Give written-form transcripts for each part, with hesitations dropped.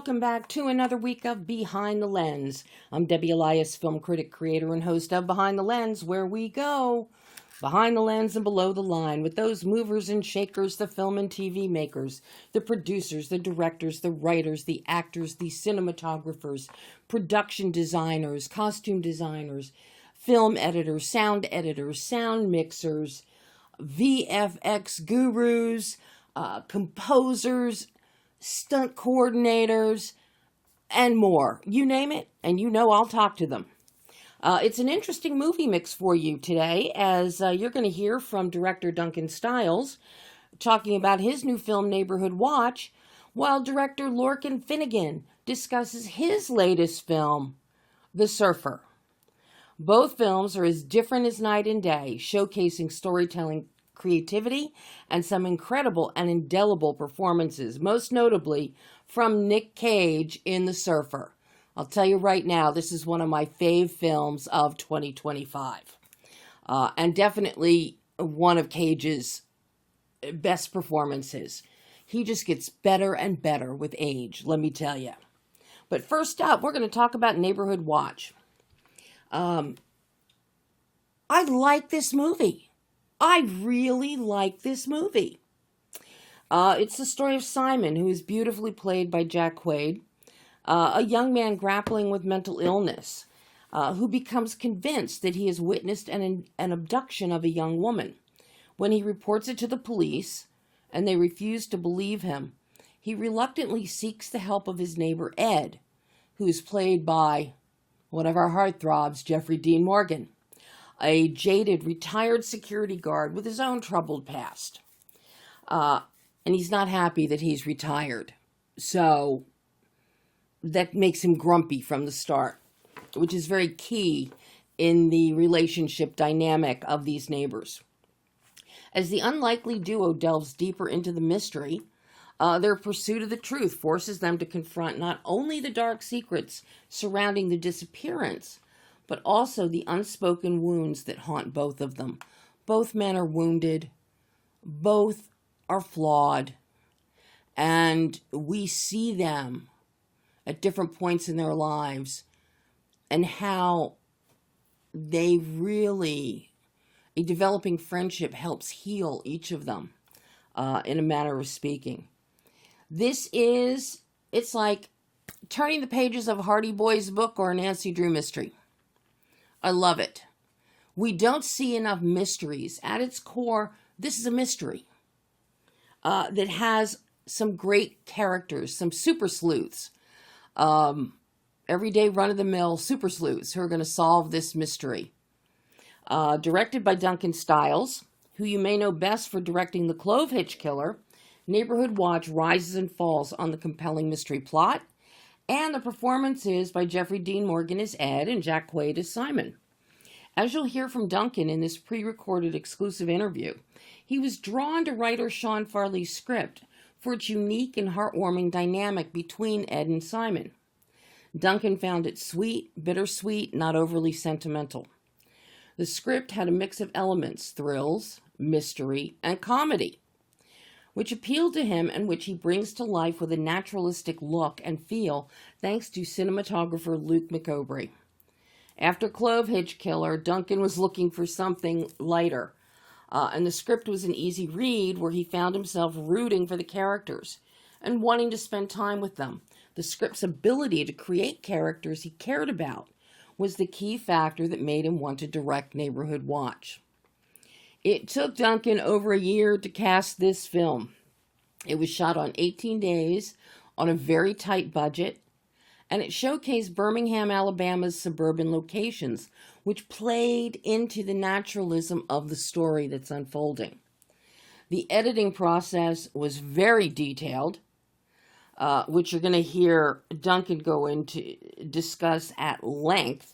welcome back to another week of Behind the Lens. I'm Debbie Elias, film critic, creator, and host of Behind the Lens, where we go behind the lens and below the line with those movers and shakers, the film and TV makers, the producers, the directors, the writers, the actors, the cinematographers, production designers, costume designers, film editors, sound mixers, VFX gurus, composers, stunt coordinators, and more. You name it, and you know I'll talk to them. It's an interesting movie mix for you today, as you're going to hear from director Duncan Skiles talking about his new film, Neighborhood Watch, while director LORCAN Finnegan discusses his latest film, The Surfer. Both films are as different as night and day, showcasing storytelling creativity and some incredible and indelible performances, most notably from Nic Cage in The Surfer. I'll tell you right now, this is one of my fave films of 2025. And definitely one of Cage's best performances. He just gets better and better with age, let me tell you. But first up, we're going to talk about Neighborhood Watch. I like this movie. I really like this movie. It's the story of Simon, who is beautifully played by Jack Quaid, a young man grappling with mental illness, who becomes convinced that he has witnessed an abduction of a young woman. When he reports it to the police, and they refuse to believe him, he reluctantly seeks the help of his neighbor Ed, who is played by one of our heartthrobs, Jeffrey Dean Morgan, a jaded, retired security guard with his own troubled past. And he's not happy that he's retired. So that makes him grumpy from the start, which is very key in the relationship dynamic of these neighbors. As the unlikely duo delves deeper into the mystery, their pursuit of the truth forces them to confront not only the dark secrets surrounding the disappearance, but also the unspoken wounds that haunt both of them. Both men are wounded, both are flawed, and we see them at different points in their lives and how they really, a developing friendship helps heal each of them, in a manner of speaking. It's like turning the pages of Hardy Boy's book or a Nancy Drew mystery. I love it. We don't see enough mysteries. At its core, this is a mystery that has some great characters, some super sleuths, everyday run-of-the-mill super sleuths who are going to solve this mystery. Directed by Duncan Skiles, who you may know best for directing The Clove Hitch Killer, Neighborhood Watch rises and falls on the compelling mystery plot, and the performances by Jeffrey Dean Morgan as Ed and Jack Quaid as Simon. As you'll hear from Duncan in this pre-recorded exclusive interview, he was drawn to writer Sean Farley's script for its unique and heartwarming dynamic between Ed and Simon. Duncan found it sweet, bittersweet, not overly sentimental. The script had a mix of elements, thrills, mystery, and comedy, which appealed to him and which he brings to life with a naturalistic look and feel thanks to cinematographer Luke McObray. After Clove Hitch Killer, Duncan was looking for something lighter, and the script was an easy read where he found himself rooting for the characters and wanting to spend time with them. The script's ability to create characters he cared about was the key factor that made him want to direct Neighborhood Watch. It took Duncan over a year to cast this film. It was shot on 18 days on a very tight budget, and it showcased Birmingham, Alabama's suburban locations, which played into the naturalism of the story that's unfolding. The editing process was very detailed, which you're going to hear Duncan go into discuss at length.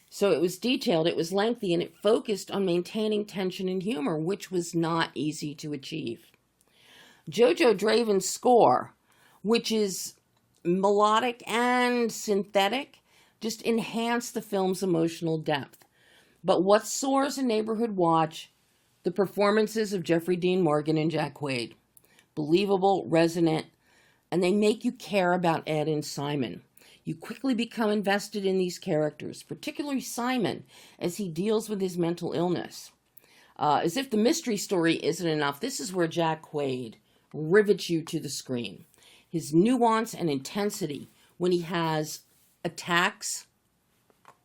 So it was detailed, it was lengthy, and it focused on maintaining tension and humor, which was not easy to achieve. Jojo Draven's score, which is melodic and synthetic, just enhanced the film's emotional depth. But what soars in Neighborhood Watch? The performances of Jeffrey Dean Morgan and Jack Quaid. Believable, resonant, and they make you care about Ed and Simon. You quickly become invested in these characters, particularly Simon, as he deals with his mental illness. As if the mystery story isn't enough, this is where Jack Quaid rivets you to the screen. His nuance and intensity when he has attacks,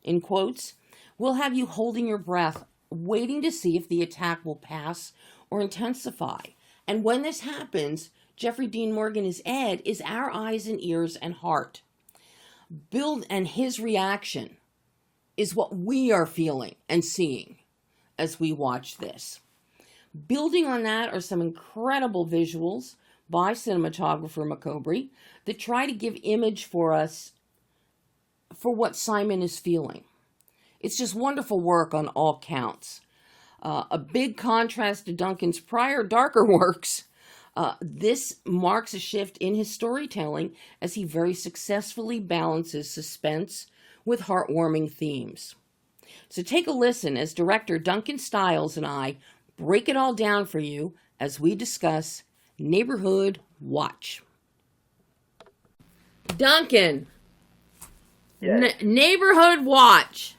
in quotes, will have you holding your breath, waiting to see if the attack will pass or intensify. And when this happens, Jeffrey Dean Morgan as Ed is our eyes and ears and heart. And his reaction is what we are feeling and seeing as we watch this. Building on that are some incredible visuals by cinematographer McCobrey that try to give image for us for what Simon is feeling. It's just wonderful work on all counts. A big contrast to Duncan's prior darker works. This marks a shift in his storytelling as he very successfully balances suspense with heartwarming themes. So take a listen as director Duncan Skiles and I break it all down for you as we discuss Neighborhood Watch. Duncan, yes. Neighborhood Watch.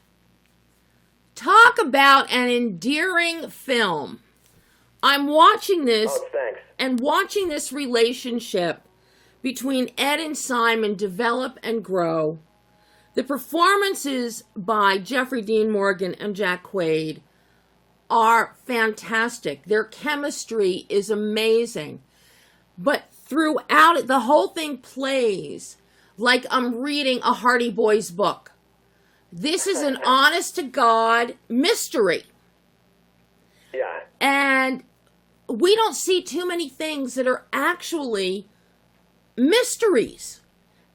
Talk about an endearing film. I'm watching this and watching this relationship between Ed and Simon develop and grow. The performances by Jeffrey Dean Morgan and Jack Quaid are fantastic. Their chemistry is amazing. But throughout it, the whole thing plays like I'm reading a Hardy Boys book. This is an honest-to-God mystery. Yeah. And we don't see too many things that are actually mysteries.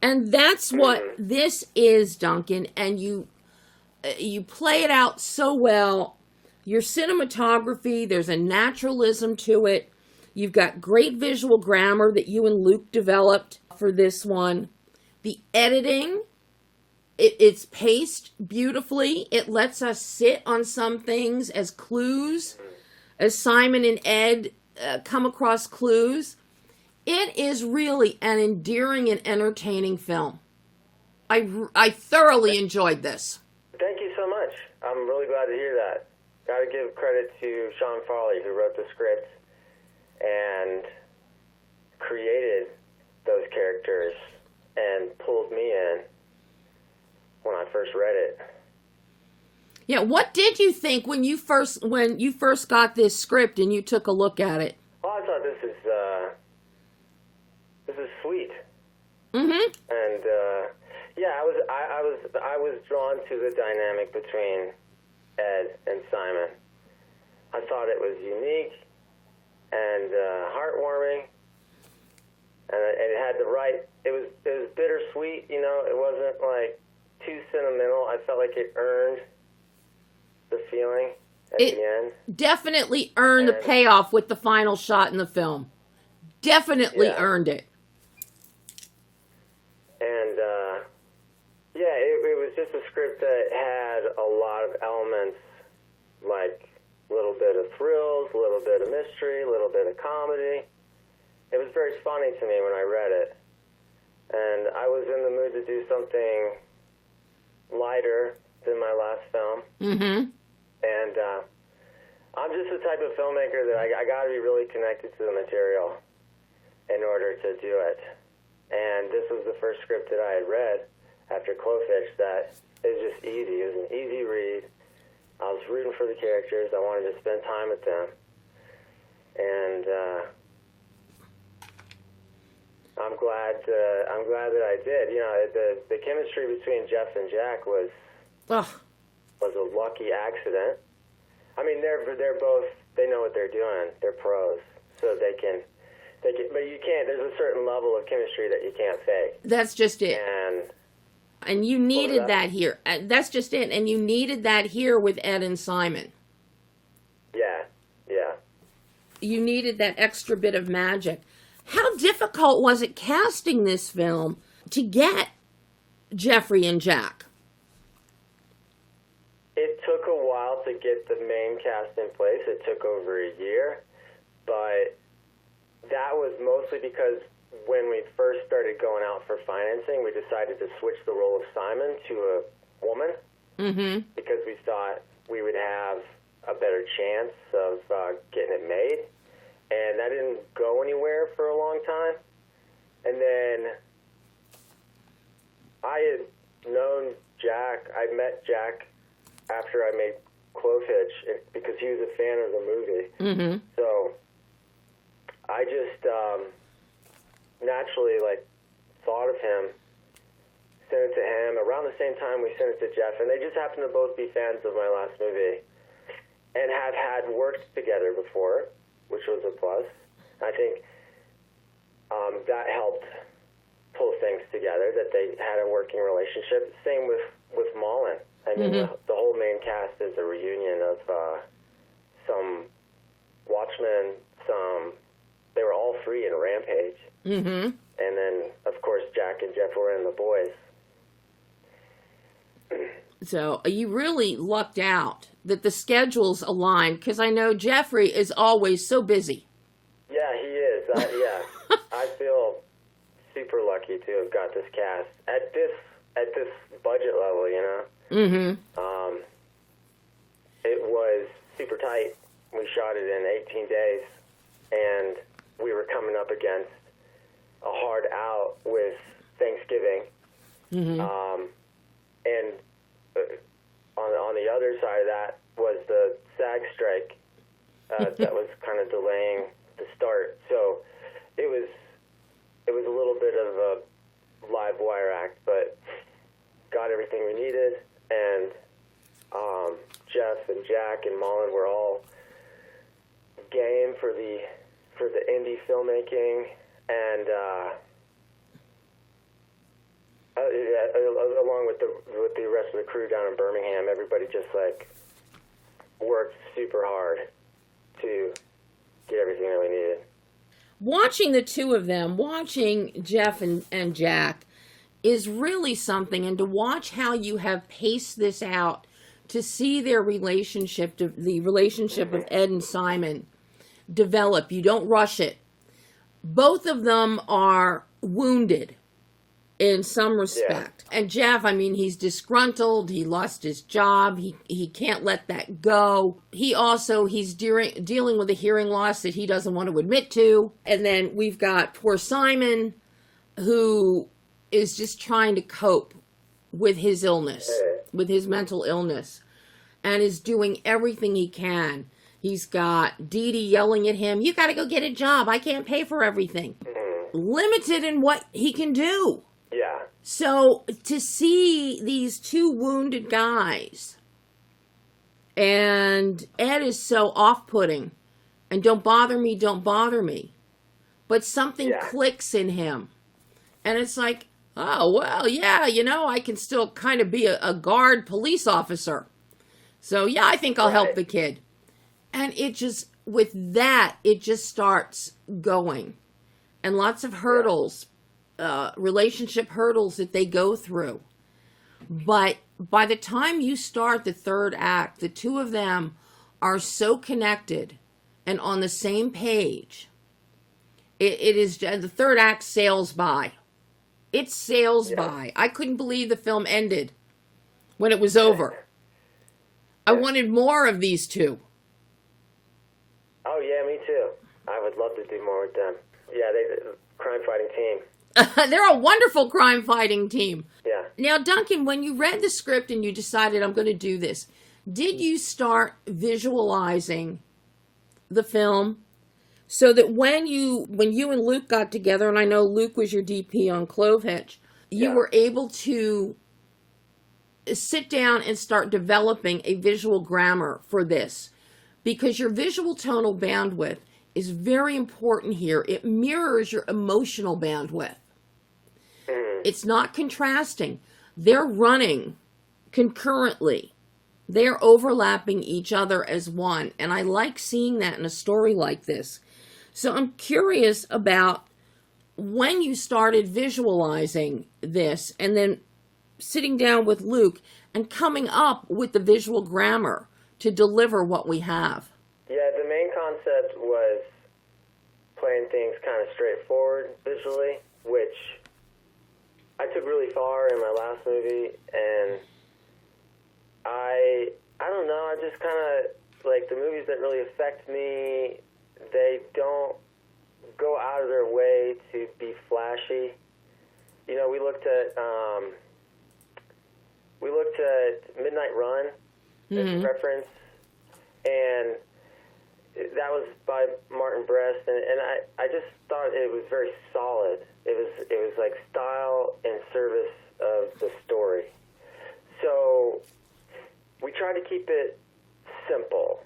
And that's what this is, Duncan. And you play it out so well. Your cinematography, there's a naturalism to it. You've got great visual grammar that you and Luke developed for this one. The editing, it's paced beautifully. It lets us sit on some things as clues, as Simon and Ed come across clues. It is really an endearing and entertaining film. I thoroughly enjoyed this. Thank you so much. I'm really glad to hear that. Got to give credit to Sean Farley, who wrote the script and created those characters and pulled me in when I first read it. Yeah, what did you think when you first got this script and you took a look at it? Oh, I thought this is sweet. Mm-hmm. And yeah, I was drawn to the dynamic between Ed and Simon. I thought it was unique and heartwarming, and it had the right. It was bittersweet. You know, it wasn't like too sentimental. I felt like it earned the feeling at the end. Definitely earned the payoff with the final shot in the film. Definitely earned it. And yeah, it was just a script that had a lot of elements, like a little bit of thrills, a little bit of mystery, a little bit of comedy. It was very funny to me when I read it. And I was in the mood to do something lighter than my last film. Mm-hmm. And I'm just the type of filmmaker that I got to be really connected to the material in order to do it. And this was the first script that I had read after Clowfish that is just easy. It was an easy read. I was rooting for the characters. I wanted to spend time with them. And I'm glad that I did. You know, the chemistry between Jeff and Jack was a lucky accident. I mean, they're both, they know what they're doing. They're pros, so they can, but you can't. There's a certain level of chemistry that you can't fake. That's just it. And you needed that here. That's just it. And you needed that here with Ed and Simon. Yeah. You needed that extra bit of magic. How difficult was it casting this film to get Jeffrey and Jack? It took a while to get the main cast in place. It took over a year, but that was mostly because when we first started going out for financing, we decided to switch the role of Simon to a woman because we thought we would have a better chance of getting it made. And that didn't go anywhere for a long time. And then I had known Jack. I met Jack after I made Clovehitch because he was a fan of the movie. So I just naturally thought of him, sent it to him. Around the same time, we sent it to Jeff, and they just happened to both be fans of my last movie and have had worked together before, which was a plus. I think that helped pull things together, that they had a working relationship. Same with Mullen. I mean, the whole main cast is a reunion of some Watchmen, they were all free in Rampage. And then, of course, Jack and Jeff were in The Boys. So you really lucked out that the schedules aligned, because I know Jeffrey is always so busy. Yeah, he is. I feel super lucky to have got this cast at this budget level. You know. It was super tight. We shot it in 18 days, and we were coming up against a hard out with Thanksgiving. And on the other side of that was the SAG strike that was kind of delaying the start. So it was a little bit of a live wire act, but got everything we needed, and Jeff and Jack and Mullen were all game for the indie filmmaking, and along with the rest of the crew down in Birmingham, everybody just worked super hard to get everything that we needed. Watching the two of them, watching Jeff and Jack, is really something, and to watch how you have paced this out, to see their relationship, the relationship of Ed and Simon develop. You don't rush it. Both of them are wounded in some respect. Yeah. And Jeff, I mean, he's disgruntled. He lost his job. He can't let that go. He's dealing with a hearing loss that he doesn't want to admit to. And then we've got poor Simon, who is just trying to cope with his illness, with his mental illness, and is doing everything he can. He's got Dee Dee yelling at him, "You got to go get a job. I can't pay for everything." Limited in what he can do. Yeah. So to see these two wounded guys, and Ed is so off-putting, and don't bother me. But something clicks in him. And it's like, oh, well, yeah, I can still kind of be a guard police officer. So, yeah, I think I'll help the kid. And it just starts going. And lots of hurdles, relationship hurdles that they go through. But by the time you start the third act, the two of them are so connected and on the same page. It is, the third act sails by. It sails by. I couldn't believe the film ended when it was over. I wanted more of these two. Oh, yeah, me too. I would love to do more with them. Yeah, crime-fighting team. They're a wonderful crime-fighting team. Yeah. Now, Duncan, when you read the script and you decided, I'm going to do this, did you start visualizing the film so that when you and Luke got together, and I know Luke was your DP on Clovehitch, you were able to sit down and start developing a visual grammar for this? Because your visual tonal bandwidth is very important here. It mirrors your emotional bandwidth. It's not contrasting. They're running concurrently. They're overlapping each other as one. And I like seeing that in a story like this. So I'm curious about when you started visualizing this and then sitting down with Luke and coming up with the visual grammar to deliver what we have. Yeah, the main concept was playing things kind of straightforward visually, which I took really far in my last movie, and I don't know, I just kind of, like, the movies that really affect me, they don't go out of their way to be flashy. You know, we looked at Midnight Run, as a reference, and that was by Martin Brest, and I just thought it was very solid. It was like style in service of the story. So we try to keep it simple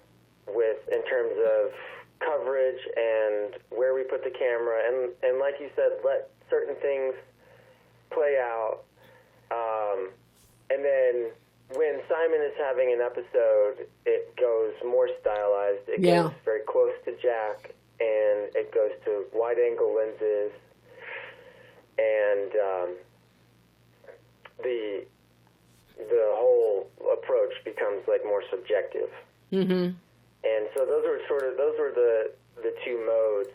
in terms of coverage and where we put the camera, and like you said, let certain things play out. And then when Simon is having an episode, it goes more stylized. It goes very close to Jack, and it goes to wide-angle lenses, and the whole approach becomes like more subjective. Mm-hmm. And so those were the two modes.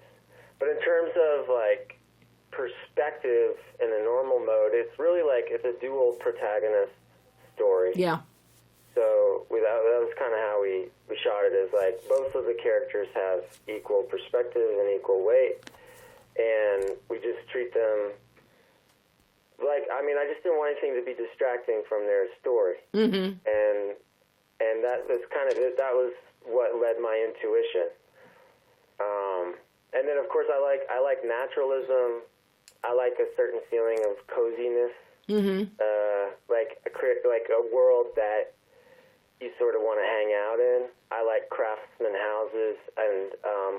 But in terms of like perspective in a normal mode, it's really like it's a dual protagonist story. Yeah. So that was kind of how we shot it, is like both of the characters have equal perspective and equal weight, and we just treat them like, I mean, I just didn't want anything to be distracting from their story. Mm-hmm. And that was kind of it. That was what led my intuition. And then of course I like naturalism. I like a certain feeling of coziness. Mm-hmm. Like a world that you sort of want to hang out in. I like craftsman houses and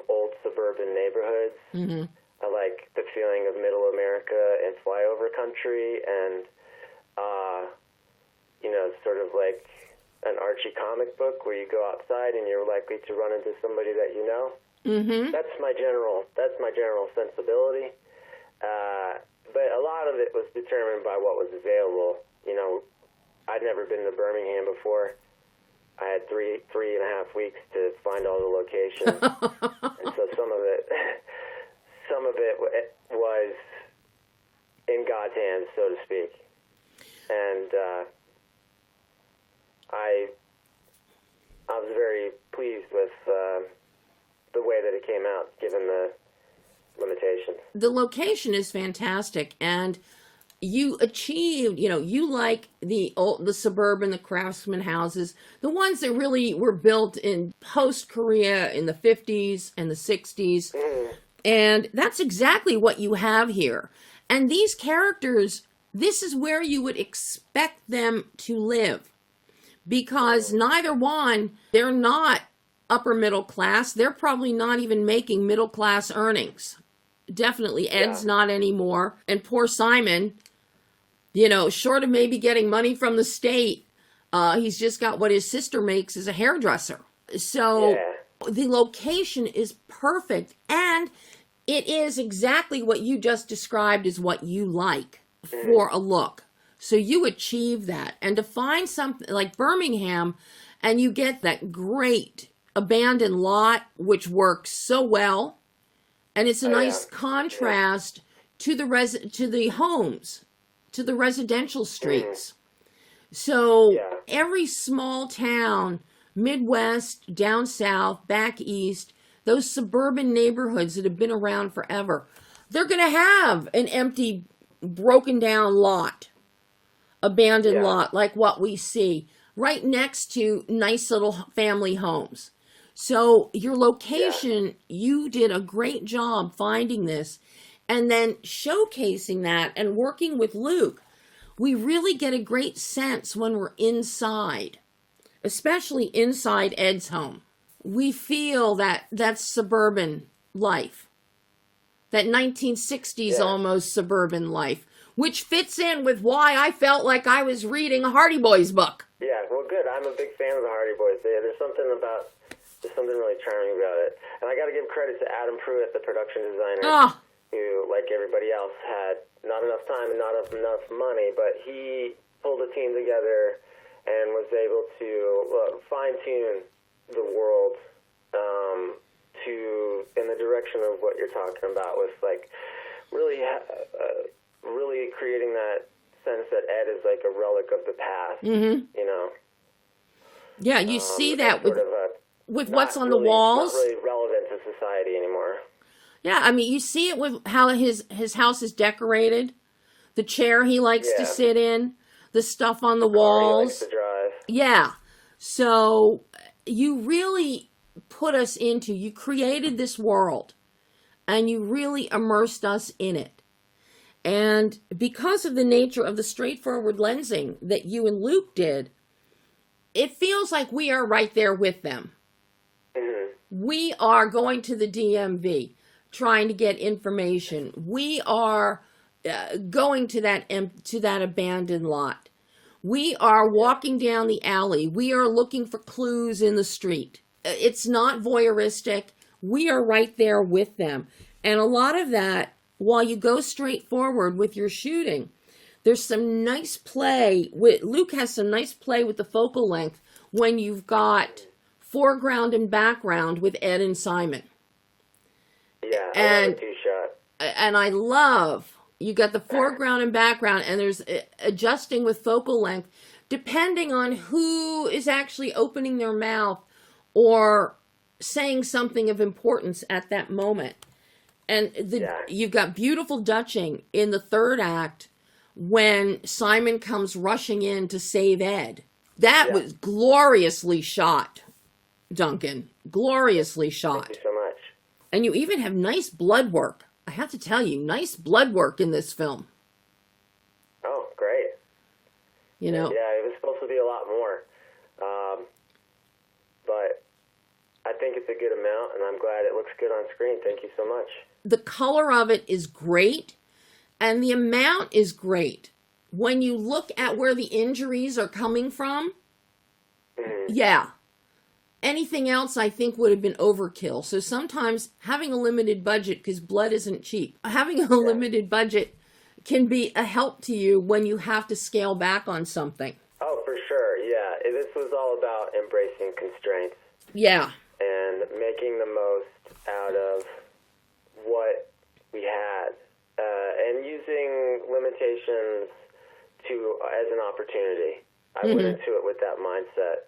old suburban neighborhoods. Mm-hmm. I like the feeling of middle America and flyover country, and sort of like an Archie comic book where you go outside and you're likely to run into somebody that you know. Mm-hmm. That's my general sensibility. But a lot of it was determined by what was available. You know, I'd never been to Birmingham before. I had three and a half weeks to find all the locations, and so some of it was in God's hands, so to speak. And I was very pleased with the way that it came out, given the limitations. The location is fantastic, and you achieved, you like the suburban, the craftsman houses, the ones that really were built in post-Korea in the 50s and the 60s. Mm. And that's exactly what you have here. And these characters, this is where you would expect them to live. Because neither one, they're not upper middle class. They're probably not even making middle class earnings. Definitely Ed's not anymore. And poor Simon, short of maybe getting money from the state, he's just got what his sister makes as a hairdresser. So the location is perfect, and it is exactly what you just described as what you like for a look. So you achieve that. And to find something like Birmingham, and you get that great abandoned lot, which works so well, and it's a nice contrast to the homes, to the residential streets. So every small town, Midwest, down south, back east, those suburban neighborhoods that have been around forever, they're going to have an empty, broken down lot, abandoned lot, like what we see, right next to nice little family homes. So your location, you did a great job finding this and then showcasing that and working with Luke. We really get a great sense when we're inside, especially inside Ed's home. We feel that suburban life, that 1960s almost suburban life, which fits in with why I felt like I was reading a Hardy Boys book. Yeah, well, good. I'm a big fan of the Hardy Boys. There's something really charming about it. And I got to give credit to Adam Pruitt, the production designer, who, like everybody else, had not enough time and not enough money, but he pulled a team together and was able to fine-tune the world in the direction of what you're talking about, with like really really creating that sense that Ed is like a relic of the past. Mm-hmm. You know. Yeah, you see that with what's on the really, walls. Not really relevant to society anymore. Yeah, I mean, you see it with how his house is decorated, the chair he likes to sit in, the stuff on the walls. He likes to drive. Yeah. So you really put us into, you created this world, and you really immersed us in it. And because of the nature of the straightforward lensing that you and Luke did, it feels like we are right there with them. Mm-hmm. We are going to the DMV, trying to get information. We are going to that abandoned lot. We are walking down the alley. We are looking for clues in the street. It's not voyeuristic. We are right there with them. And a lot of that, while you go straight forward with your shooting, there's some nice play. Luke has some nice play with the focal length when you've got foreground and background with Ed and Simon. Yeah, and a two-shot. And I love, you got the foreground and background, and there's adjusting with focal length depending on who is actually opening their mouth or saying something of importance at that moment. And you've got beautiful dutching in the third act when Simon comes rushing in to save Ed. That was gloriously shot, Duncan. Gloriously shot. Thank you so much. And you even have nice blood work. I have to tell you, nice blood work in this film. Oh, great. You know? Yeah, it was supposed to be a lot more. But I think it's a good amount, and I'm glad it looks good on screen. Thank you so much. The color of it is great, and the amount is great. When you look at where the injuries are coming from, anything else I think would have been overkill. So sometimes having a limited budget, because blood isn't cheap, having a limited budget can be a help to you when you have to scale back on something. Oh, for sure, yeah. This was all about embracing constraints. Yeah. And making the most out of what we had, and using limitations as an opportunity. I went into it with that mindset.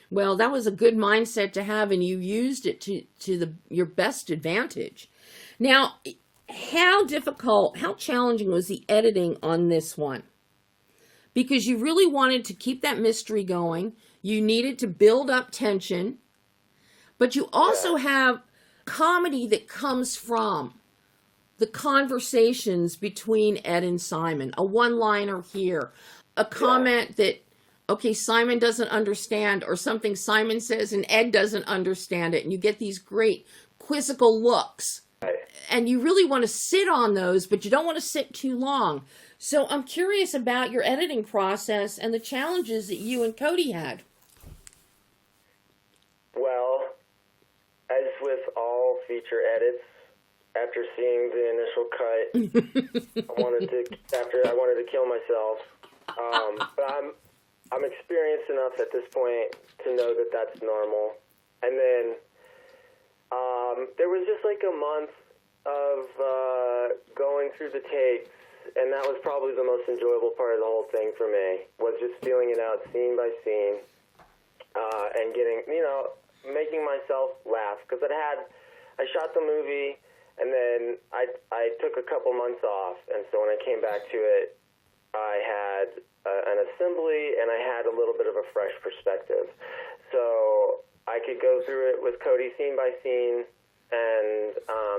Well, that was a good mindset to have, and you used it to your best advantage. Now, how challenging was the editing on this one? Because you really wanted to keep that mystery going. You needed to build up tension, but you also have comedy that comes from the conversations between Ed and Simon. A one-liner here, a comment that, okay, Simon doesn't understand, or something Simon says and Ed doesn't understand it, and you get these great quizzical looks. And you really want to sit on those, but you don't want to sit too long. So I'm curious about your editing process and the challenges that you and Cody had. Well, as with all feature edits, after seeing the initial cut, I wanted to kill myself. But I'm experienced enough at this point to know that that's normal. And then there was just like a month of going through the takes, and that was probably the most enjoyable part of the whole thing for me, was just feeling it out scene by scene, and getting, making myself laugh. Because I shot the movie, and then I took a couple months off, and so when I came back to it, I had an assembly, and I had a little bit of a fresh perspective. So I could go through it with Cody scene by scene, and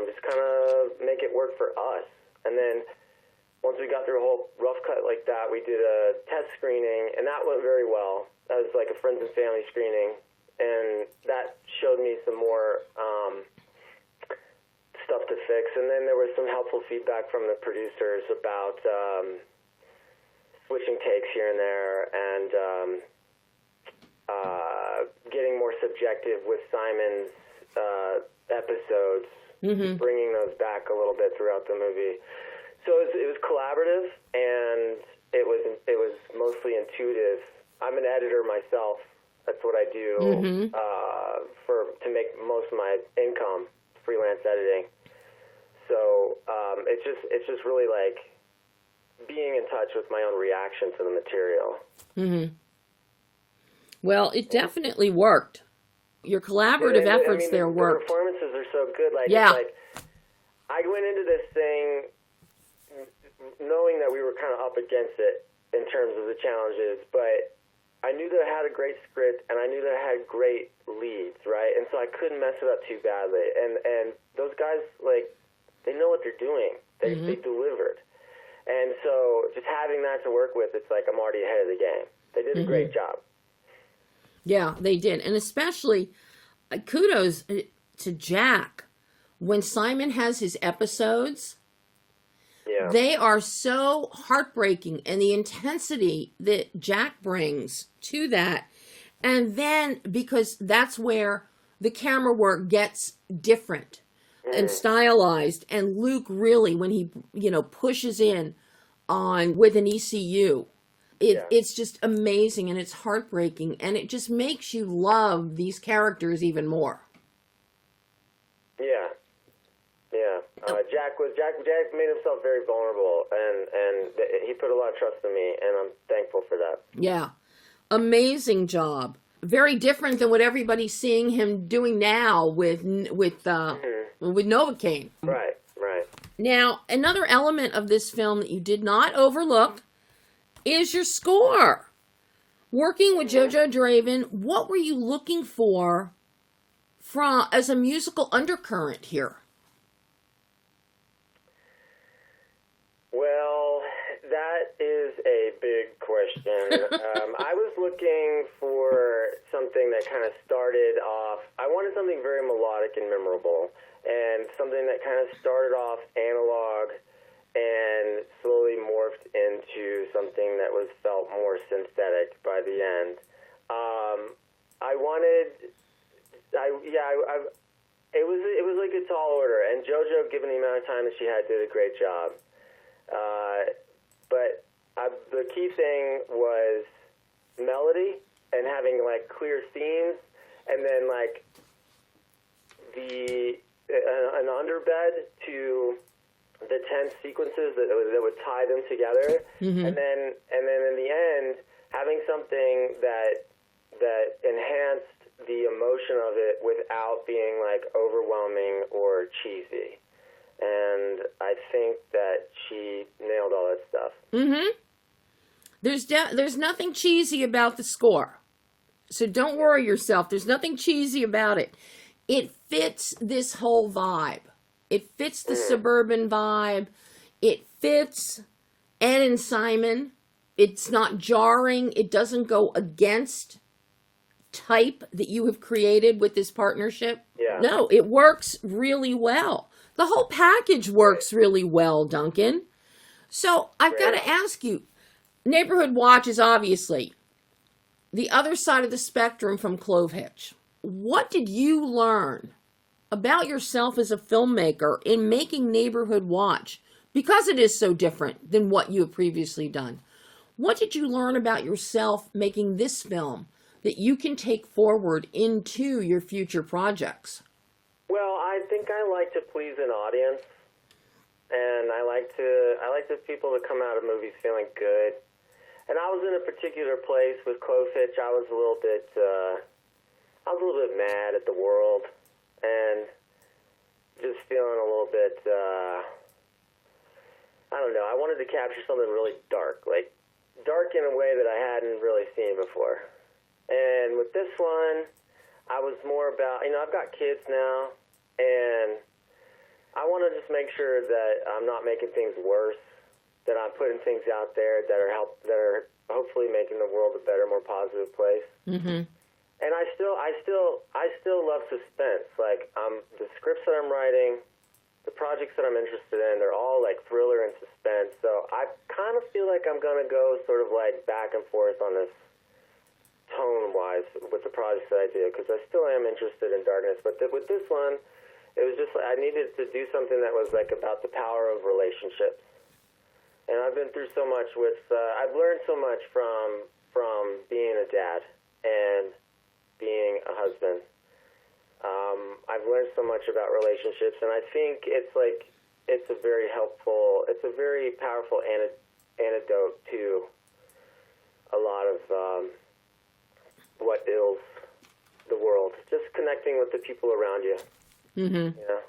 just kind of make it work for us. And then once we got through a whole rough cut like that, we did a test screening, and that went very well. That was like a friends and family screening, and that showed me some more stuff to fix. And then there was some helpful feedback from the producers about switching takes here and there, and getting more subjective with Simon's episodes, bringing those back a little bit throughout the movie. So it was collaborative, and it was mostly intuitive. I'm an editor myself, That's what I do to make most of my income, freelance editing. So it's just really like being in touch with my own reaction to the material. Mm-hmm. Well, it definitely worked. Your collaborative efforts there worked. The performances are so good. Like, yeah. It's like I went into this thing knowing that we were kind of up against it in terms of the challenges, but I knew that I had a great script and I knew that I had great leads, right? And so I couldn't mess it up too badly. And those guys, like, they know what they're doing. They delivered. And so just having that to work with, it's like I'm already ahead of the game. They did a great job. Yeah, they did. And especially, kudos to Jack. When Simon has his episodes, they are so heartbreaking. And the intensity that Jack brings to that. And then, because that's where the camera work gets different and stylized. And Luke really, when he, pushes in on with an ECU, it's just amazing and it's heartbreaking. And it just makes you love these characters even more. Yeah. Yeah. Jack made himself very vulnerable and he put a lot of trust in me and I'm thankful for that. Yeah. Amazing job. Very different than what everybody's seeing him doing now with Novocaine. Right. Now, another element of this film that you did not overlook is your score. Working with Jojo Draven, what were you looking for as a musical undercurrent here? Well, that is a big question. I was looking for something that kind of started off, I wanted something very melodic and memorable, and something that kind of started off analog and slowly morphed into something that felt more synthetic by the end. It was like a tall order, and JoJo, given the amount of time that she had, did a great job. But the key thing was melody and having like clear themes, and then like an underbed to the tense sequences that would tie them together, and then in the end having something that enhanced the emotion of it without being like overwhelming or cheesy. And I think that she nailed all that stuff. There's nothing cheesy about the score. So don't worry yourself. There's nothing cheesy about it. It fits this whole vibe. It fits the suburban vibe. It fits Ed and Simon. It's not jarring. It doesn't go against type that you have created with this partnership. Yeah. No, it works really well. The whole package works really well, Duncan. So I've got to ask you, Neighborhood Watch is obviously the other side of the spectrum from Clove Hitch. What did you learn about yourself as a filmmaker in making Neighborhood Watch? Because it is so different than what you have previously done. What did you learn about yourself making this film that you can take forward into your future projects? Well, I think I like to please an audience, and I like the people to come out of movies feeling good. And I was in a particular place with Clove Hitch. I was a little bit mad at the world, and just feeling a little bit, I don't know. I wanted to capture something really dark, like dark in a way that I hadn't really seen before. And with this one, I was more about, I've got kids now, and I want to just make sure that I'm not making things worse, that I'm putting things out there that are hopefully making the world a better, more positive place. And I still love suspense. Like the scripts that I'm writing, the projects that I'm interested in, they're all like thriller and suspense. So I kind of feel like I'm gonna go sort of like back and forth on this tone-wise with the projects that I do, because I still am interested in darkness. But with this one, it was just like I needed to do something that was like about the power of relationships. And I've been through so much with, I've learned so much from being a dad, and being a husband. I've learned so much about relationships, and I think it's a very helpful, it's a very powerful antidote to a lot of what ails the world. Just connecting with the people around you. Mm-hmm. Yeah.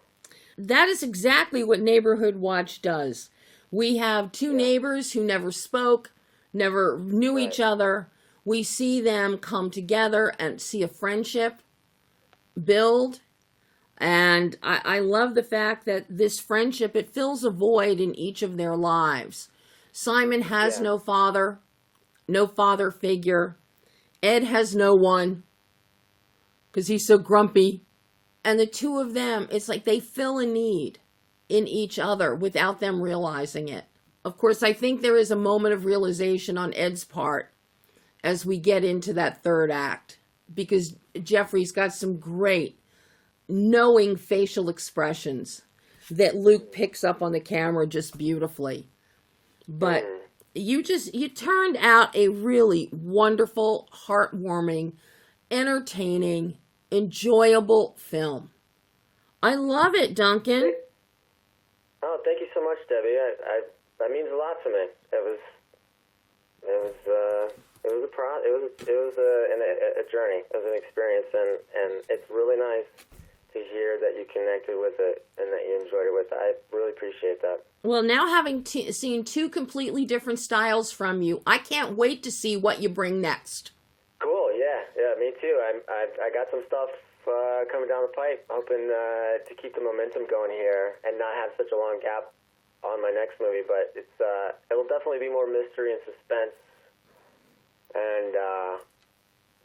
That is exactly what Neighborhood Watch does. We have two neighbors who never spoke, never knew each other. We see them come together and see a friendship build. And I love the fact that this friendship, it fills a void in each of their lives. Simon has no father figure. Ed has no one because he's so grumpy. And the two of them, it's like they fill a need in each other without them realizing it. Of course, I think there is a moment of realization on Ed's part as we get into that third act, because Jeffrey's got some great knowing facial expressions that Luke picks up on the camera just beautifully. But you turned out a really wonderful, heartwarming, entertaining, enjoyable film. I love it, Duncan. Oh, thank you so much, Debbie. That means a lot to me. It was a journey. It was an experience, and it's really nice to hear that you connected with it and that you enjoyed it with it. I really appreciate that. Well, now having seen two completely different styles from you, I can't wait to see what you bring next. Cool, yeah, me too. I got some stuff coming down the pipe, hoping to keep the momentum going here and not have such a long gap on my next movie. But it'll definitely be more mystery and suspense and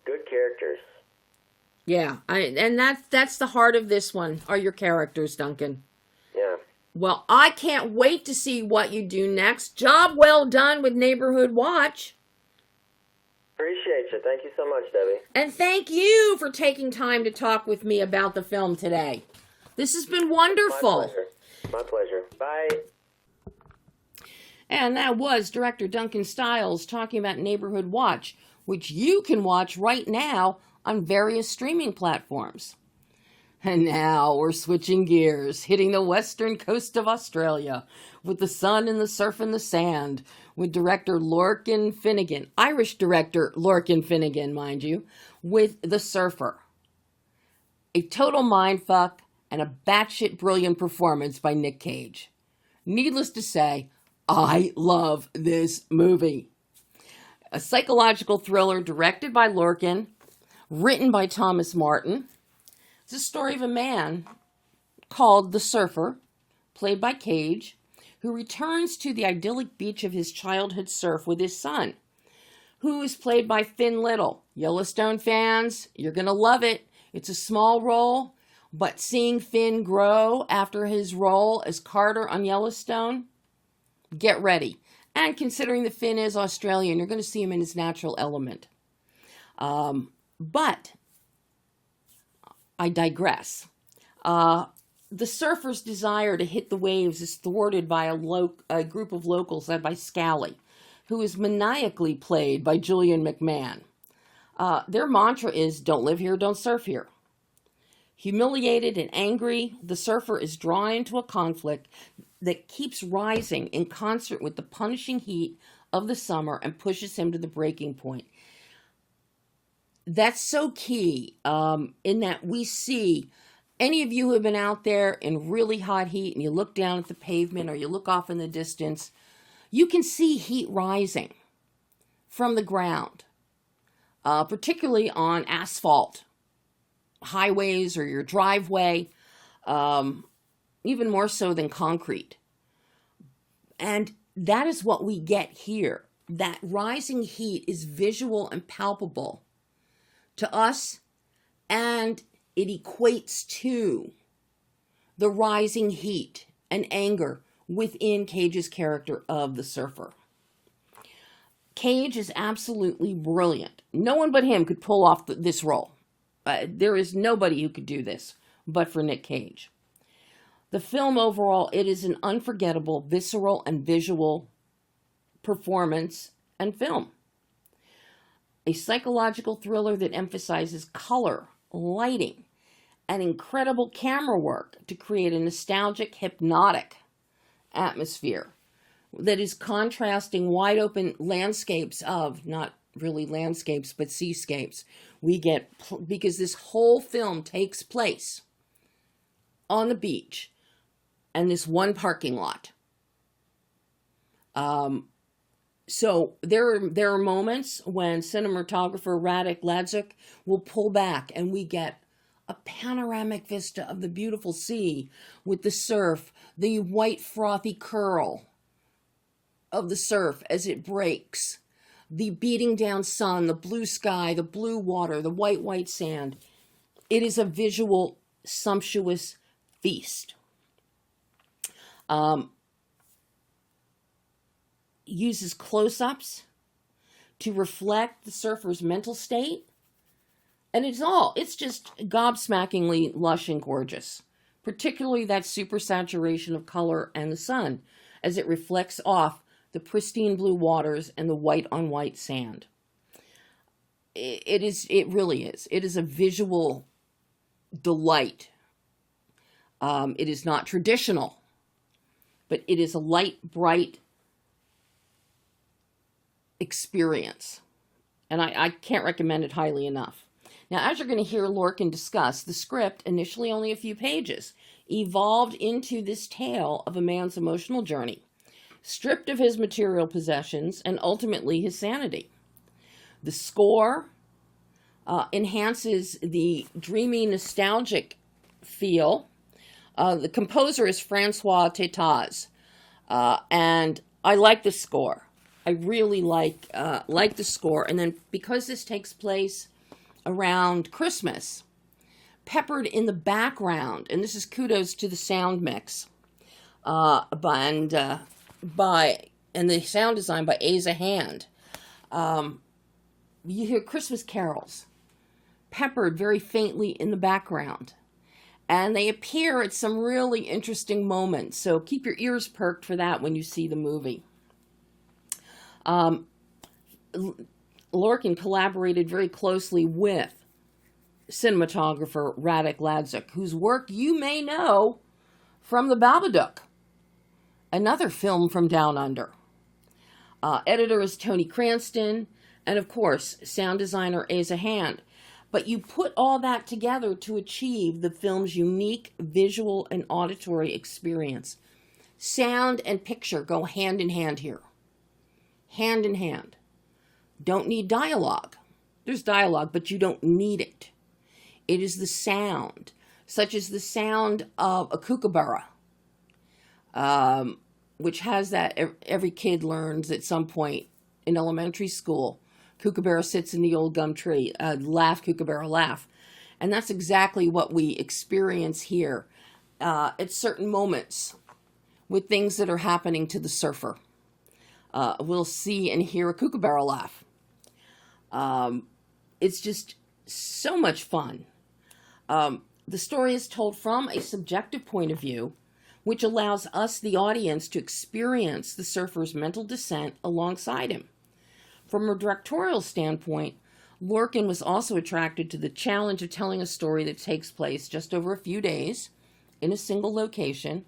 good characters. Yeah, and that's the heart of this one, are your characters, Duncan. Yeah. Well, I can't wait to see what you do next. Job well done with Neighborhood Watch. Appreciate you. Thank you so much, Debbie. And thank you for taking time to talk with me about the film today. This has been wonderful. My pleasure. Bye. And that was director Duncan Styles talking about Neighborhood Watch, which you can watch right now on various streaming platforms. And now we're switching gears, hitting the western coast of Australia with the sun and the surf and the sand, with director Lorcan Finnegan, Irish director Lorcan Finnegan, mind you, with The Surfer. A total mindfuck and a batshit brilliant performance by Nic Cage. Needless to say, I love this movie. A psychological thriller directed by Lorcan, written by Thomas Martin. It's a story of a man called the Surfer, played by Cage, who returns to the idyllic beach of his childhood surf with his son, who is played by Finn Little. Yellowstone fans, you're going to love it. It's a small role, but seeing Finn grow after his role as Carter on Yellowstone, get ready. And considering that Finn is Australian, you're going to see him in his natural element. But I digress. The surfer's desire to hit the waves is thwarted by a group of locals led by Scally, who is maniacally played by Julian McMahon. Their mantra is, don't live here, don't surf here. Humiliated and angry, the surfer is drawn into a conflict that keeps rising in concert with the punishing heat of the summer and pushes him to the breaking point. That's so key in that we see, any of you who have been out there in really hot heat and you look down at the pavement or you look off in the distance, you can see heat rising from the ground, particularly on asphalt, highways or your driveway, even more so than concrete. And that is what we get here. That rising heat is visual and palpable to us, and it equates to the rising heat and anger within Cage's character of the surfer. Cage is absolutely brilliant. No one but him could pull off this role. There is nobody who could do this but for Nic Cage. The film overall, it is an unforgettable, visceral, and visual performance and film. a psychological thriller that emphasizes color, lighting, and incredible camera work to create a nostalgic, hypnotic atmosphere that is contrasting wide open landscapes of, not really landscapes, but seascapes. Because this whole film takes place on the beach and this one parking lot. So there are moments when cinematographer Radek Ladzik will pull back and we get a panoramic vista of the beautiful sea with the surf, the white frothy curl of the surf as it breaks, the beating down sun, the blue sky, the blue water, the white sand. It is a visual, sumptuous feast. Uses close-ups to reflect the surfer's mental state. And it's just gobsmackingly lush and gorgeous. Particularly that super saturation of color and the sun as it reflects off the pristine blue waters and the white on white sand. It really is. It is a visual delight. It is not traditional, but it is a light, bright experience. And I can't recommend it highly enough. Now, as you're going to hear Lorcan discuss, the script, initially only a few pages, evolved into this tale of a man's emotional journey, stripped of his material possessions and ultimately his sanity. The score enhances the dreamy, nostalgic feel. The composer is Francois Tétaz, and I like the score. I really like the score. And then because this takes place around Christmas, peppered in the background, and this is kudos to the sound mix, and the sound design by Asa Hand. You hear Christmas carols peppered very faintly in the background, and they appear at some really interesting moments. So keep your ears perked for that when you see the movie. Lorcan collaborated very closely with cinematographer Radek Ladzik, whose work you may know from The Babadook, another film from Down Under. Editor is Tony Cranston, and of course, sound designer Asa Hand. But you put all that together to achieve the film's unique visual and auditory experience. Sound and picture go hand in hand here. Hand in hand. Don't need dialogue. There's dialogue, but you don't need it. It is the sound, such as the sound of a kookaburra, which has that every kid learns at some point in elementary school. Kookaburra sits in the old gum tree. Laugh, kookaburra, laugh. And that's exactly what we experience here at certain moments with things that are happening to the surfer. We'll see and hear a kookaburra laugh. It's just so much fun. The story is told from a subjective point of view, which allows us, the audience, to experience the surfer's mental descent alongside him. From a directorial standpoint, Lorcan was also attracted to the challenge of telling a story that takes place just over a few days in a single location,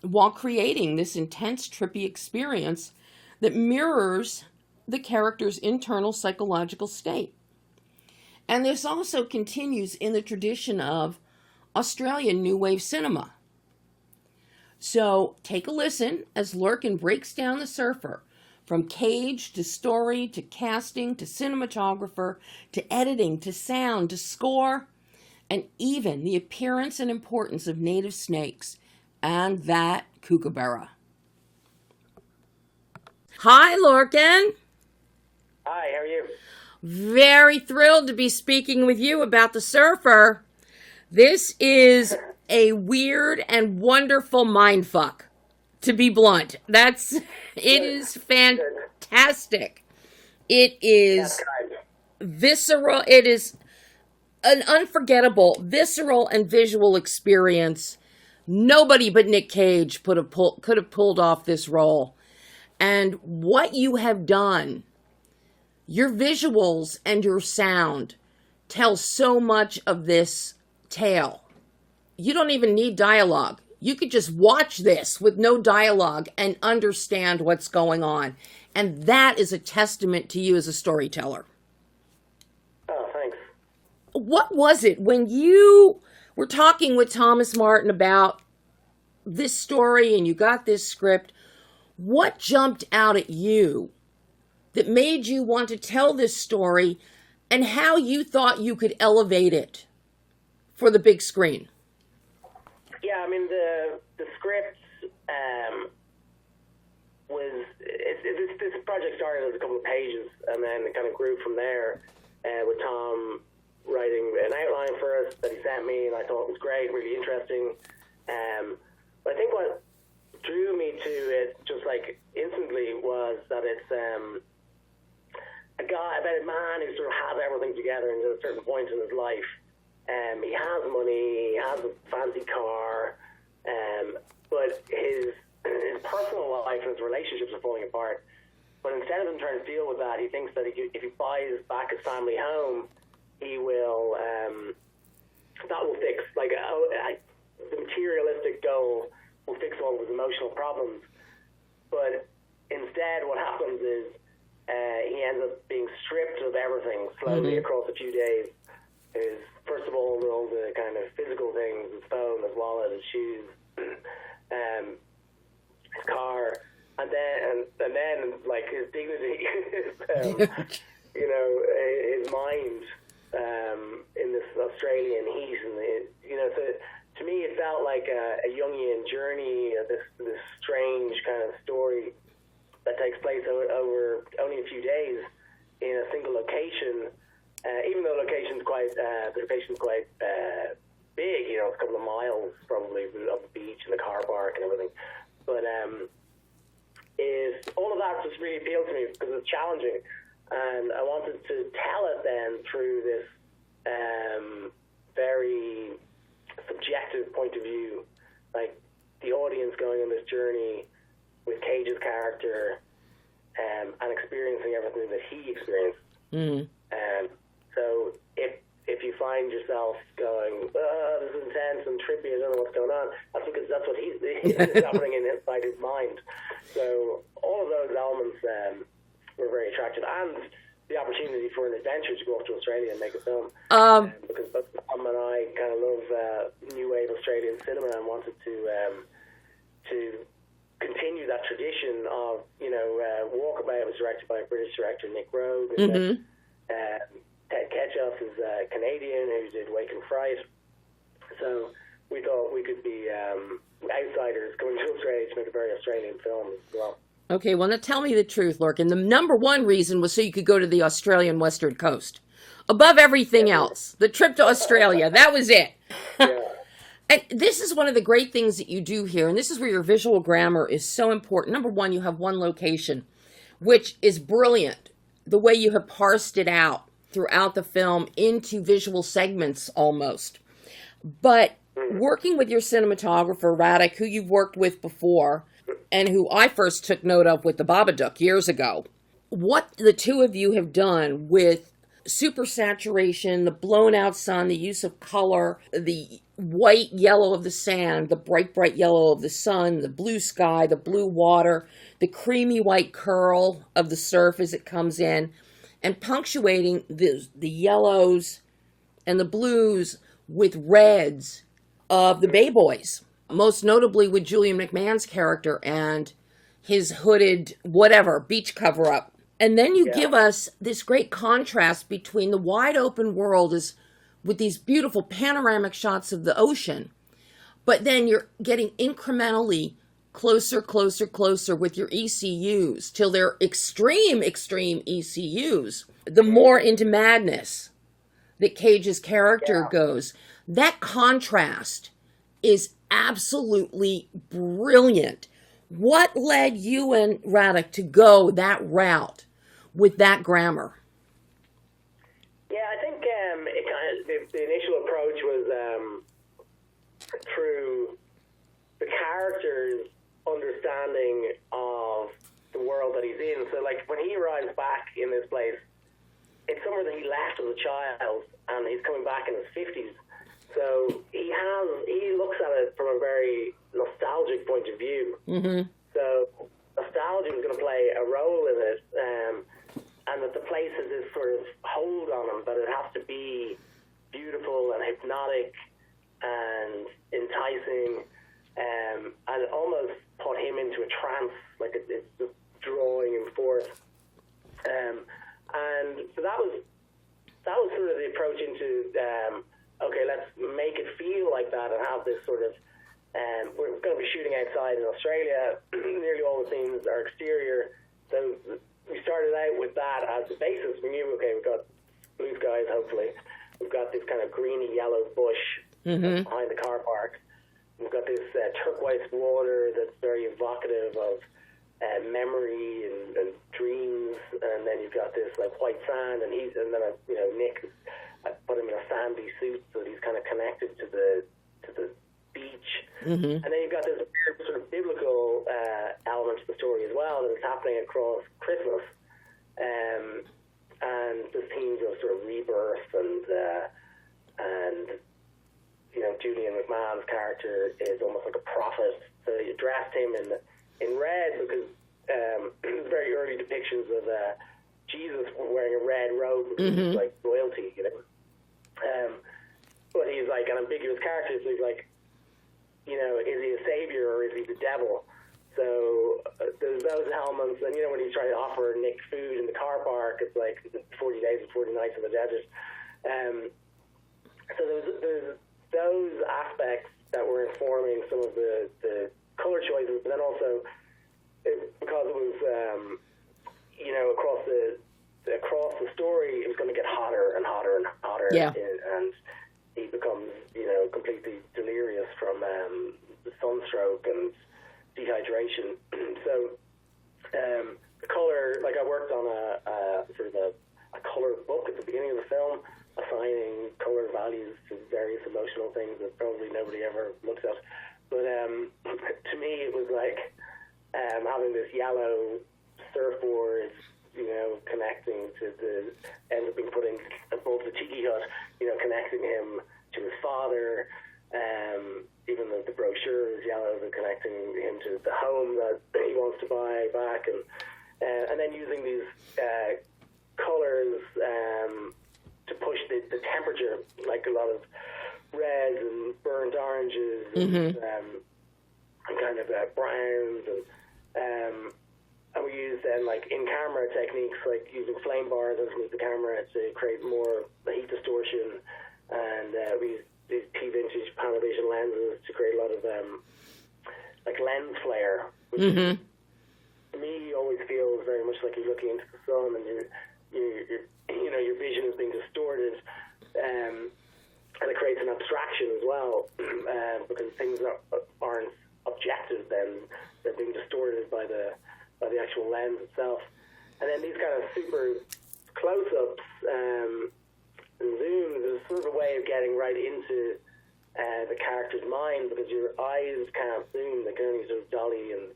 while creating this intense, trippy experience that mirrors the character's internal psychological state. And this also continues in the tradition of Australian New Wave cinema. So take a listen as Lorcan breaks down the surfer from Cage to story to casting to cinematographer to editing to sound to score, and even the appearance and importance of native snakes and that kookaburra. Hi, Lorcan. Hi, how are you? Very thrilled to be speaking with you about the surfer. This is a weird and wonderful mindfuck, to be blunt. It is fantastic. It is visceral. It is an unforgettable, visceral and visual experience. Nobody but Nic Cage could have pulled off this role. And what you have done Your visuals and your sound tell so much of this tale. You don't even need dialogue. You could just watch this with no dialogue and understand what's going on. And that is a testament to you as a storyteller. Oh, thanks. What was it when you were talking with Thomas Martin about this story and you got this script? What jumped out at you that made you want to tell this story, and how you thought you could elevate it for the big screen? Yeah, I mean, the script was, this project started as a couple of pages, and then it kind of grew from there, with Tom writing an outline for us that he sent me, and I thought it was great, really interesting. But I think what drew me to it just like instantly was that it's about a man who sort of has everything together and at a certain point in his life. He has money, he has a fancy car, but his personal life and his relationships are falling apart. But instead of him trying to deal with that, he thinks that if he buys back his family home, he will, that will fix, like, the materialistic goal will fix all of his emotional problems. But instead what happens is he ends up being stripped of everything slowly across a few days. First of all the kind of physical things, his phone, his wallet, his shoes, his car, and then like his dignity, his mind in this Australian heat, and so to me it felt like a Jungian journey, this strange kind of story that takes place over only a few days in a single location. Even though the location's quite big, it's a couple of miles probably of the beach and the car park and everything. But all of that just really appealed to me because it's challenging, and I wanted to tell it then through this very subjective point of view, like the audience going on this journey with Cage's character and experiencing everything that he experienced. So if you find yourself going, this is intense and trippy, I don't know what's going on, that's because that's what he's happening inside his mind. So all of those elements were very attractive, and the opportunity for an adventure to go off to Australia and make a film. Because both Tom and I kind of love new wave Australian cinema and wanted to continue that tradition of, Walkabout was directed by a British director, Nick Cage. Ted Ketchup is a Canadian who did Wake and Fright. So we thought we could be outsiders coming to Australia to make a very Australian film as well. Okay, well, now tell me the truth, Lorcan. The number one reason was so you could go to the Australian Western Coast. Above everything else, the trip to Australia, that was it. Yeah. And this is one of the great things that you do here, and this is where your visual grammar is so important. Number one, you have one location, which is brilliant. The way you have parsed it out throughout the film into visual segments almost. But working with your cinematographer, Radek, who you've worked with before, and who I first took note of with the Babadook years ago, what the two of you have done with super saturation, the blown out sun, the use of color, the white yellow of the sand, the bright yellow of the sun, the blue sky, the blue water, the creamy white curl of the surf as it comes in, and punctuating the yellows and the blues with reds of the Bay Boys, most notably with Julian McMahon's character and his hooded whatever beach cover-up. And then you give us this great contrast between the wide open world with these beautiful panoramic shots of the ocean, but then you're getting incrementally closer with your ECUs till they're extreme ECUs. The more into madness that Cage's character goes. That contrast is absolutely brilliant. What led you and Radek to go that route with that grammar? Yeah, I think the initial approach was through the character's understanding of the world that he's in. So, like, when he arrives back in this place, it's somewhere that he left as a child, and he's coming back in his 50s. So he looks at it from a very nostalgic point of view. Mm-hmm. So nostalgia is going to play a role in it, and that the place has this sort of hold on him, that it has to be beautiful and hypnotic and enticing, and almost put him into a trance, like it's just drawing him forth. And so that was sort of the approach into, okay, let's make it feel like that and have this sort of, we're going to be shooting outside in Australia. Nearly all the scenes are exterior. So we started out with that as the basis. We knew, okay, we've got blue skies, hopefully. We've got this kind of greeny yellow bush behind the car park. We've got this turquoise water that's very evocative of memory and dreams, and then you've got this like white sand, and Nick, I put him in a sandy suit so that he's kind of connected to the beach, and then you've got this weird sort of biblical element to the story as well that is happening across Christmas, and the themes of sort of rebirth and Julian McMahon's character is almost like a prophet, so you dressed him in red because very early depictions of Jesus wearing a red robe, which is like royalty, but he's like an ambiguous character, so he's like, is he a savior or is he the devil? So there's those elements, and when he's trying to offer Nick food in the car park, it's like 40 days and 40 nights in the desert. So there's those aspects that were informing some of the color choices, but then also because it was across the story, it was going to get hotter and hotter and hotter, and he becomes completely delirious from sunstroke and dehydration. So the color, like I worked on a sort of a color book at the beginning of the film, assigning color values to various emotional things that probably nobody ever looks at. But to me, it was like having this yellow surfboard, connecting to ends up being put in above the tiki hut, connecting him to his father. Even though the brochure is yellow, but connecting him to the home that he wants to buy back, and then using these colors to push the temperature, like a lot of reds and burnt oranges and kind of browns, and we use then like in-camera techniques, like using flame bars underneath the camera to create more heat distortion, and we use these T-vintage Panavision lenses to create a lot of like lens flare, which to me always feels very much like you're looking into the sun, and your vision is being distorted, and it creates an abstraction as well, because things aren't objective, then they're being distorted by the actual lens itself. And then these kind of super close-ups and zooms is sort of a way of getting right into the character's mind, because your eyes can't zoom, they can only sort of dolly and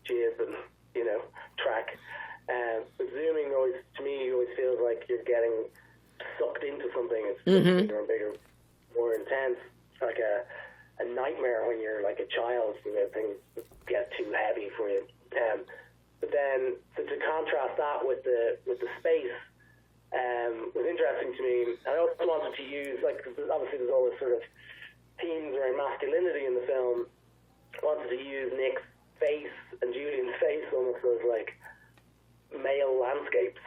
jib and track. But zooming always, to me, always feels like you're getting sucked into something. It's bigger and bigger, more intense. It's like a nightmare when you're like a child, things get too heavy for you. But then to contrast that with the space was interesting to me. I also wanted to use, like, obviously there's all this sort of themes around masculinity in the film. I wanted to use Nick's face and Julian's face almost as like male landscapes.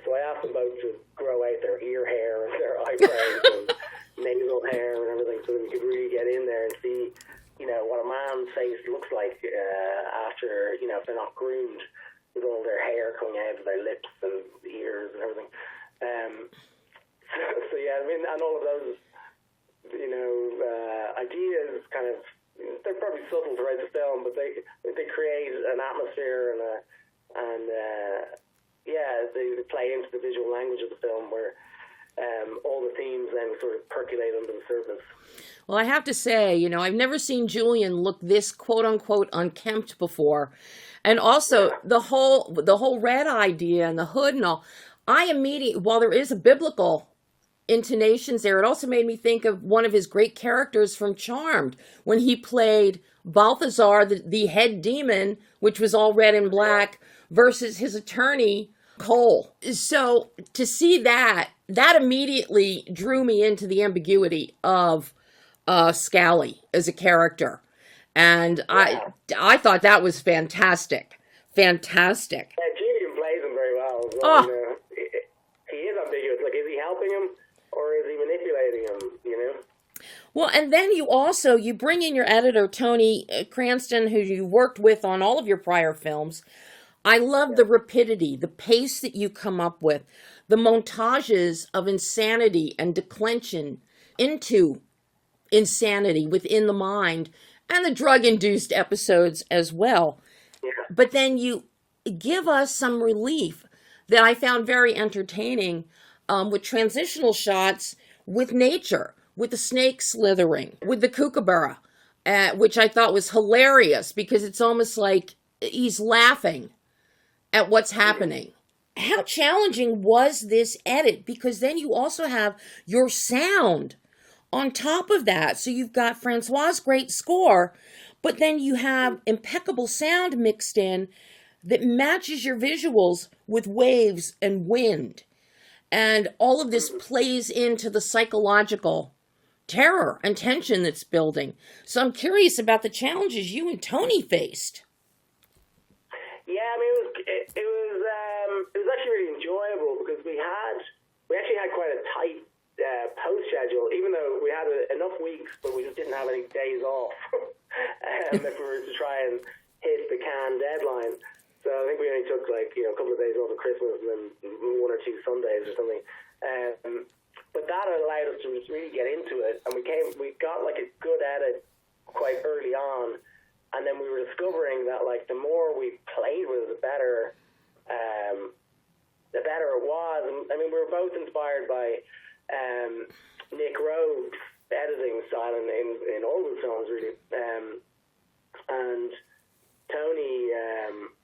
So I asked them both to grow out their ear hair and their eyebrows and nasal hair and everything, so that we could really get in there and see, what a man's face looks like after, if they're not groomed, with all their hair coming out of their lips and ears and everything. So yeah, I mean, and all of those, ideas kind of, they're probably subtle throughout the film, but they create an atmosphere they play into the visual language of the film, where all the themes then sort of percolate under the surface. Well, I have to say, I've never seen Julian look this quote unquote unkempt before. And also the whole red idea and the hood and all, while there is a biblical intonations there, it also made me think of one of his great characters from Charmed when he played Balthazar, the head demon, which was all red and black, versus his attorney, Cole. So to see that immediately drew me into the ambiguity of Scally as a character. And I thought that was fantastic. Fantastic. Yeah, Julian plays him very well as well. Oh. You know? He is ambiguous. Like, is he helping him or is he manipulating him, you know? Well, and then you bring in your editor, Tony Cranston, who you worked with on all of your prior films. I love the rapidity, the pace that you come up with, the montages of insanity and declension into insanity within the mind, and the drug-induced episodes as well. Yeah. But then you give us some relief that I found very entertaining with transitional shots with nature, with the snake slithering, with the kookaburra, which I thought was hilarious because it's almost like he's laughing at what's happening. How challenging was this edit? Because then you also have your sound on top of that. So you've got Francois's great score, but then you have impeccable sound mixed in that matches your visuals with waves and wind. And all of this plays into the psychological terror and tension that's building. So I'm curious about the challenges you and Tony faced. Yeah, I mean, it was actually really enjoyable because we actually had quite a tight post schedule, even though we had enough weeks, but we just didn't have any days off if we were to try and hit the Cannes deadline. So I think we only took a couple of days off at Christmas and then 1 or 2 Sundays or something. But that allowed us to just really get into it, and we got like a good edit quite early on, and then we were discovering that like the more we played with it, the better it was. And I mean, we were both inspired by Nick Rogue's editing style in all the songs really, and Tony,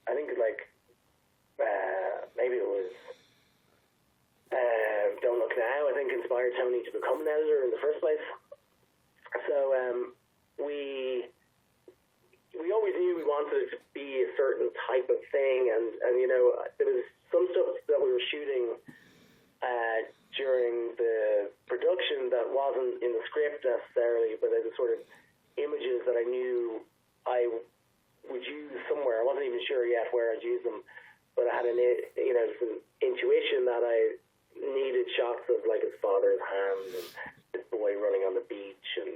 I think maybe it was Don't Look Now, I think inspired Tony to become an editor in the first place. So we always knew we wanted it to be a certain type of thing, and there was some stuff that we were shooting during the production that wasn't in the script necessarily, but it was sort of images that I knew I would use somewhere. I wasn't even sure yet where I'd use them, but I had some intuition that I needed shots of like his father's hand and this boy running on the beach and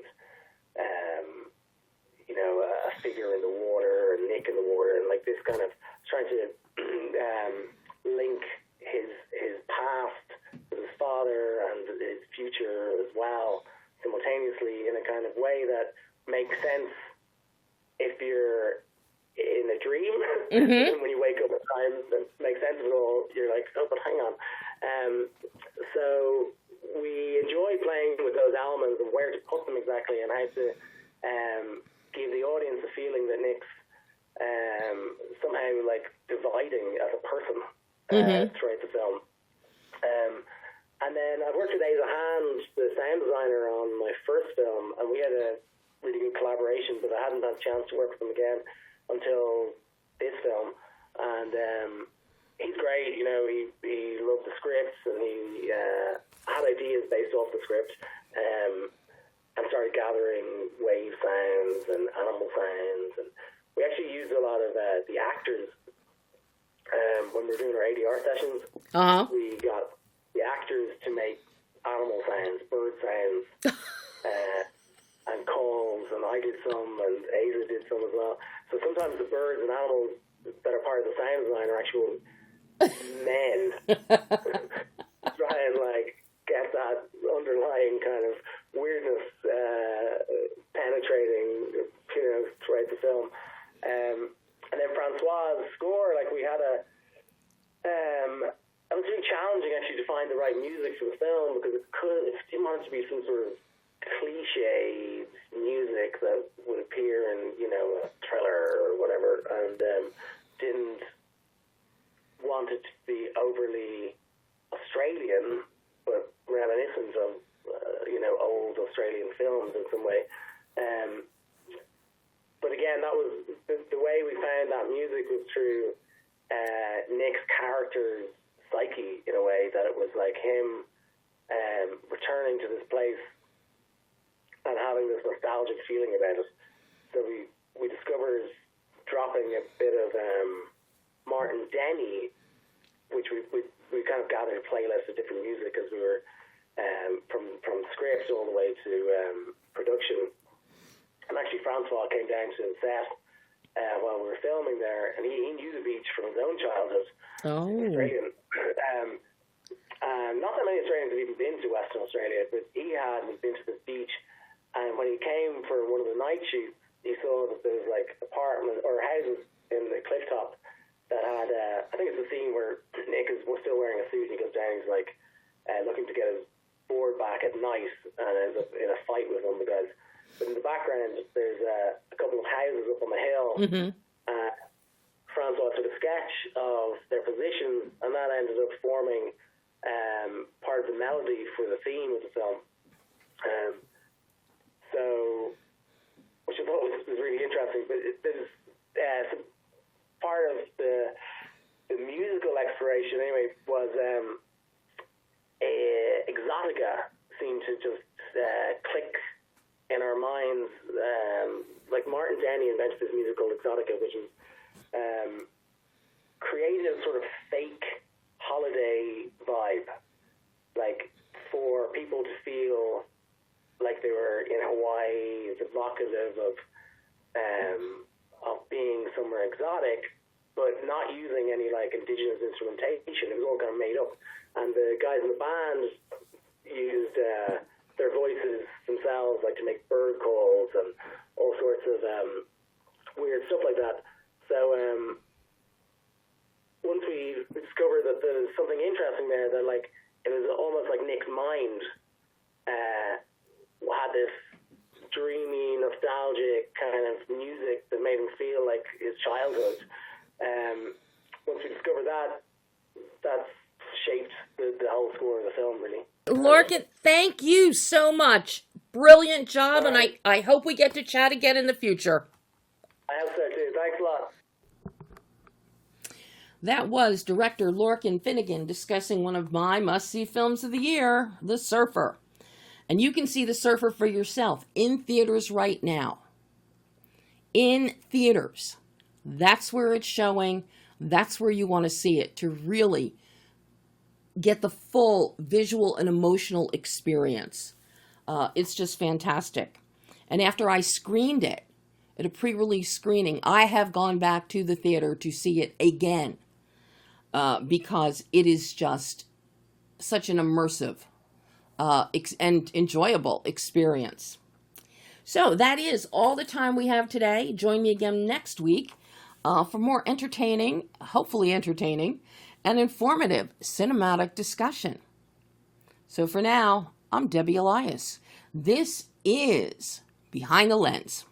a figure in the water and Nick in the water, and like this kind of trying to link his past with his father and his future as well simultaneously in a kind of way that makes sense if you're in a dream. Mm-hmm. When you wake up at times and make sense of it all, you're like, oh, but hang on. So we enjoy playing with those elements and where to put them exactly and how to give the audience a feeling that Nick's somehow like dividing as a person throughout the film. And then I've worked with Asa Hand, the sound designer, on my first film, and we had a really good collaboration, but I hadn't had a chance to work with him again until this film. And he's great, he loved the scripts, and he had ideas based off the script, and started gathering wave sounds and animal sounds. And we actually used a lot of the actors when we were doing our ADR sessions. Uh-huh. We got the actors to make animal sounds, bird sounds, and calls, and I did some, and Asa did some as well. So sometimes the birds and animals that are part of the sound design are actual men. Try and get that underlying kind of weirdness penetrating, throughout the film. And then Francois's score, we had it was really challenging actually to find the right music for the film, because it didn't want it to be some sort of cliche music that would appear in, a thriller or whatever, and didn't want it to be overly Australian, but reminiscent of old Australian films in some way. But again, that was the way we found that music was through Nic's character's psyche, in a way, that it was like him returning to this place and having this nostalgic feeling about it. So we discovered dropping a bit of Martin Denny, which we kind of gathered a playlist of different music as we were from script all the way to production. And actually, Francois came down to the set while we were filming there, and he knew the beach from his own childhood. Oh. Australian. Not that many Australians have even been to Western Australia, but he had been to this beach. And when he came for one of the night shoots, he saw that there was like apartments or houses in the cliff top that had, I think it's the scene where Nic was still wearing a suit and he goes down, he's like looking to get his board back at night and ends up in a fight with one of the guys. But in the background, there's a couple of houses up on the hill. Mm-hmm. Francois took a sketch of their positions, and that ended up forming part of the melody for the theme of the film. So, which I thought was really interesting. But there's some part of the musical exploration, anyway, was Exotica seemed to just click in our minds. Like Martin Denny invented this music called Exotica, which is created a sort of fake holiday vibe, like for people to feel like they were in Hawaii. It's evocative of being somewhere exotic, but not using any like indigenous instrumentation. It was all kind of made up, and the guys in the band used their voices themselves, like to make bird calls and all sorts of weird stuff like that. So once we discovered that there was something interesting there, that like it was almost like Nic's mind had this dreamy, nostalgic kind of music that made him feel like his childhood. Once we discovered that, that's shaped the whole score of the film, really. Lorcan, thank you so much. Brilliant job, and I hope we get to chat again in the future. I hope so too. Thanks a lot. That was director Lorcan Finnegan discussing one of my must-see films of the year, The Surfer. And you can see The Surfer for yourself in theaters right now. In theaters. That's where it's showing. That's where you want to see it, to really get the full visual and emotional experience. It's just fantastic. And after I screened it at a pre-release screening, I have gone back to the theater to see it again because it is just such an immersive and enjoyable experience. So that is all the time we have today. Join me again next week for more entertaining, hopefully entertaining, and informative cinematic discussion. So for now, I'm Debbie Elias. This is Behind the Lens.